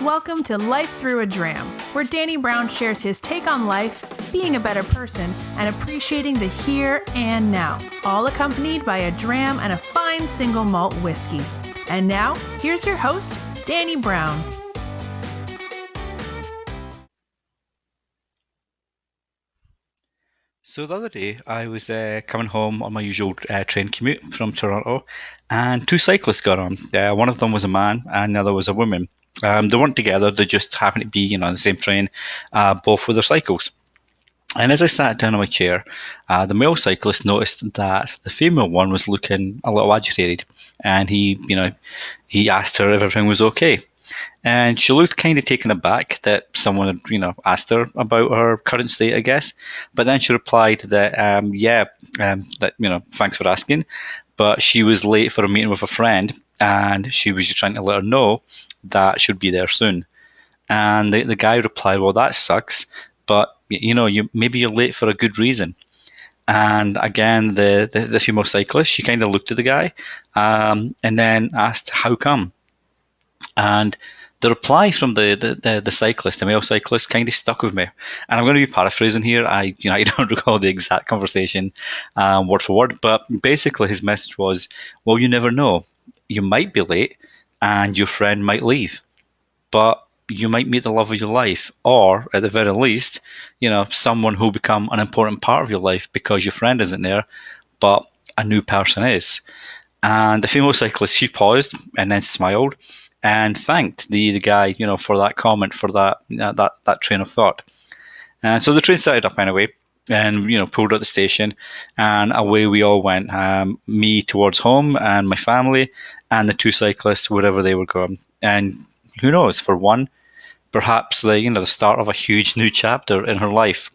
Welcome to Life Through a Dram, where Danny Brown shares his take on life, being a better person, and appreciating the here and now, all accompanied by a dram and a fine single malt whiskey. And now, here's your host, Danny Brown. So the other day, I was coming home on my usual train commute from Toronto, and two cyclists got on. One of them was a man, and the other was a woman. They weren't together; they just happened to be, on the same train, both with their cycles. And as I sat down on my chair, the male cyclist noticed that the female one was looking a little agitated, and he asked her if everything was okay. And she looked kind of taken aback that someone had, asked her about her current state, I guess. But then she replied that, thanks for asking. But she was late for a meeting with a friend, and she was just trying to let her know that she'd be there soon. And the guy replied, "Well, that sucks, but maybe you're late for a good reason." And again, the female cyclist, she kind of looked at the guy, and then asked, "How come?" And the reply from the cyclist, the male cyclist, kind of stuck with me. And I'm going to be paraphrasing here. I don't recall the exact conversation word for word, but basically his message was, "Well, you never know. You might be late, and your friend might leave, but you might meet the love of your life, or at the very least, someone who'll become an important part of your life because your friend isn't there, but a new person is." And the female cyclist, she paused and then smiled and thanked the guy, for that comment, for that train of thought. And so the train started up anyway, and pulled at the station, and away we all went. Me towards home, and my family, and the two cyclists wherever they were going. And who knows? For one, perhaps the start of a huge new chapter in her life.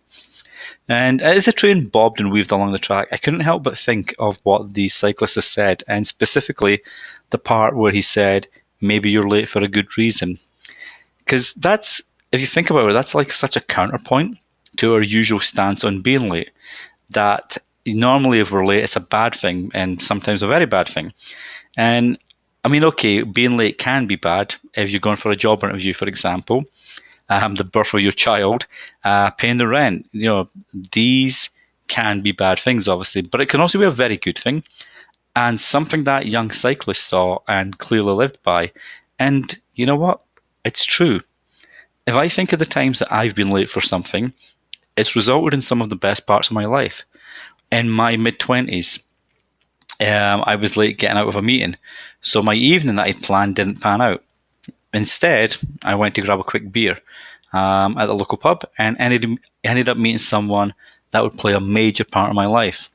And as the train bobbed and weaved along the track, I couldn't help but think of what the cyclist has said, and specifically the part where he said, "Maybe you're late for a good reason." Because that's, if you think about it, that's like such a counterpoint to our usual stance on being late. That normally if we're late, it's a bad thing, and sometimes a very bad thing. And I mean, okay, being late can be bad if you're going for a job interview, for example, the birth of your child, paying the rent. These can be bad things, obviously, but it can also be a very good thing, and something that young cyclist saw and clearly lived by. And you know what? It's true. If I think of the times that I've been late for something, it's resulted in some of the best parts of my life. In my mid-20s, I was late getting out of a meeting, so my evening that I planned didn't pan out. Instead, I went to grab a quick beer at the local pub, and ended up meeting someone that would play a major part in my life.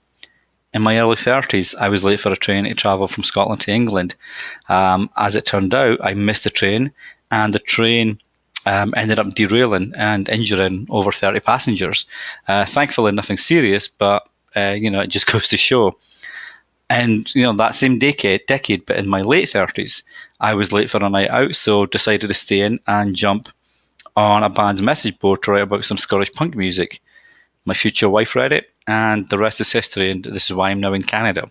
In my early 30s, I was late for a train to travel from Scotland to England. As it turned out, I missed the train, and the train ended up derailing and injuring over 30 passengers. Thankfully, nothing serious, but it just goes to show. And that same decade, but in my late 30s, I was late for a night out, so decided to stay in and jump on a band's message board to write about some Scottish punk music. My future wife read it, and the rest is history, and this is why I'm now in Canada.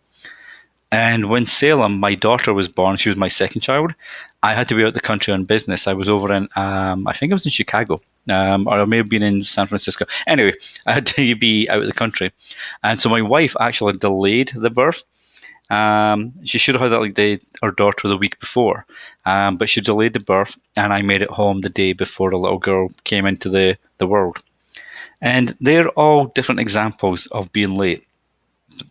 And when Salem, my daughter, was born, she was my second child, I had to be out the country on business. I was over in, I think I was in Chicago, or I may have been in San Francisco. Anyway, I had to be out of the country. And so my wife actually delayed the birth. She should have had our daughter the week before, but she delayed the birth, and I made it home the day before the little girl came into the world. And they're all different examples of being late.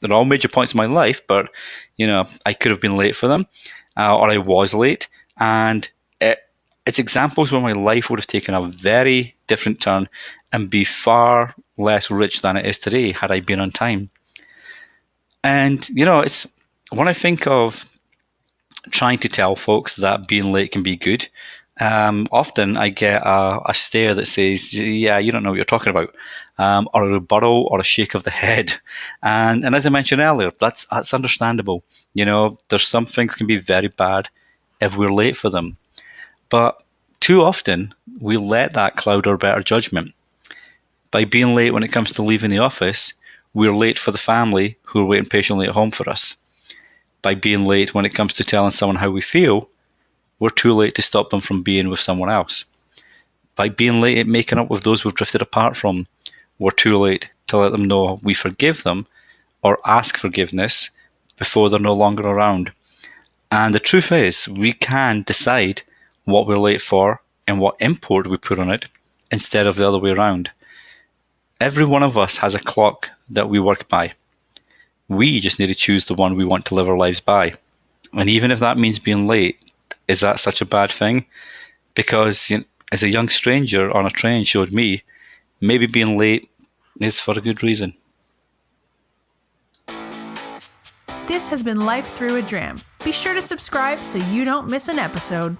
They're all major points in my life, but I could have been late for them, or I was late, and it's examples where my life would have taken a very different turn and be far less rich than it is today had I been on time. And it's when I think of trying to tell folks that being late can be good, often I get a stare that says, "Yeah, you don't know what you're talking about," or a rebuttal or a shake of the head. And as I mentioned earlier, that's understandable. There's some things can be very bad if we're late for them. But too often, we let that cloud our better judgment. By being late when it comes to leaving the office, we're late for the family who are waiting patiently at home for us. By being late when it comes to telling someone how we feel, we're too late to stop them from being with someone else. By being late at making up with those we've drifted apart from, we're too late to let them know we forgive them or ask forgiveness before they're no longer around. And the truth is, we can decide what we're late for and what import we put on it instead of the other way around. Every one of us has a clock that we work by. We just need to choose the one we want to live our lives by. And even if that means being late, is that such a bad thing? Because as a young stranger on a train showed me, maybe being late is for a good reason. This has been Life Through a Dram. Be sure to subscribe so you don't miss an episode.